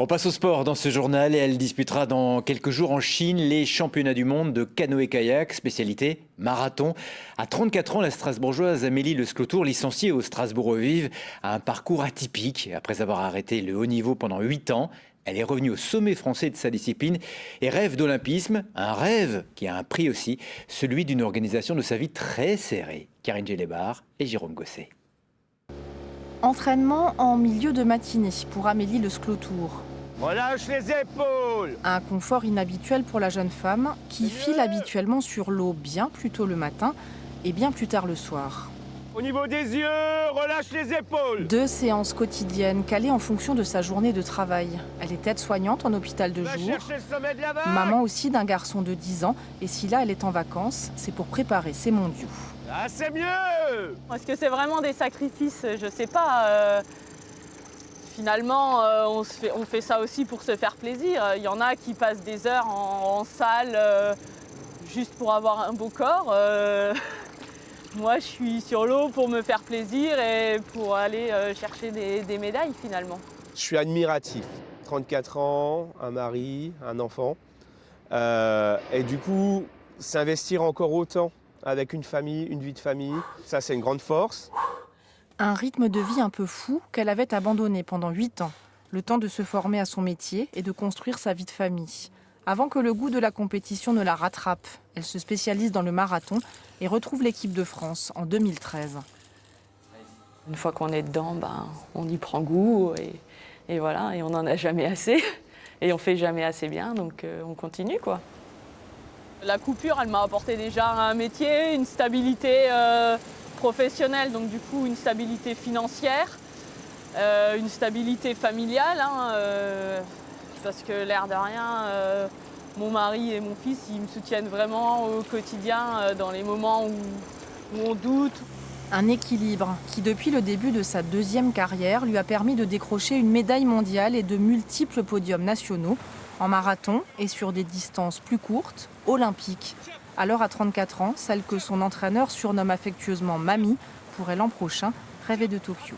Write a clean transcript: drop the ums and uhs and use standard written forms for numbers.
On passe au sport dans ce journal et elle disputera dans quelques jours en Chine les championnats du monde de canoë-kayak, spécialité marathon. À 34 ans, la Strasbourgeoise Amélie Le Sclotour, licenciée au Strasbourg Vive, a un parcours atypique. Après avoir arrêté le haut niveau pendant 8 ans, elle est revenue au sommet français de sa discipline et rêve d'olympisme, un rêve qui a un prix aussi, celui d'une organisation de sa vie très serrée. Karine Gélébar et Jérôme Gosset. Entraînement en milieu de matinée pour Amélie Le Sclotour. Relâche les épaules. Un confort inhabituel pour la jeune femme qui file habituellement sur l'eau bien plus tôt le matin et bien plus tard le soir. Au niveau des yeux, relâche les épaules. 2 séances quotidiennes calées en fonction de sa journée de travail. Elle est aide-soignante en hôpital de jour, maman aussi d'un garçon de 10 ans. Et si là elle est en vacances, c'est pour préparer ses mondiaux. Ah, c'est mieux. Est-ce que c'est vraiment des sacrifices? Je sais pas. Finalement, on fait ça aussi pour se faire plaisir. Il y en a qui passent des heures en salle juste pour avoir un beau corps. Moi, je suis sur l'eau pour me faire plaisir et pour aller chercher des médailles finalement. Je suis admiratif. 34 ans, un mari, un enfant. Et du coup, s'investir encore autant avec une famille, une vie de famille, ça c'est une grande force. Un rythme de vie un peu fou qu'elle avait abandonné pendant 8 ans. Le temps de se former à son métier et de construire sa vie de famille. Avant que le goût de la compétition ne la rattrape, elle se spécialise dans le marathon et retrouve l'équipe de France en 2013. Une fois qu'on est dedans, on y prend goût et voilà, et on n'en a jamais assez. Et on fait jamais assez bien, donc on continue quoi. La coupure, elle m'a apporté déjà un métier, une stabilité professionnelle, donc du coup une stabilité financière, une stabilité familiale, parce que l'air de rien, mon mari et mon fils, ils me soutiennent vraiment au quotidien dans les moments où on doute. Un équilibre qui, depuis le début de sa 2e carrière, lui a permis de décrocher une médaille mondiale et de multiples podiums nationaux, en marathon et sur des distances plus courtes, olympiques. Alors à 34 ans, celle que son entraîneur surnomme affectueusement Mamie pourrait l'an prochain rêver de Tokyo.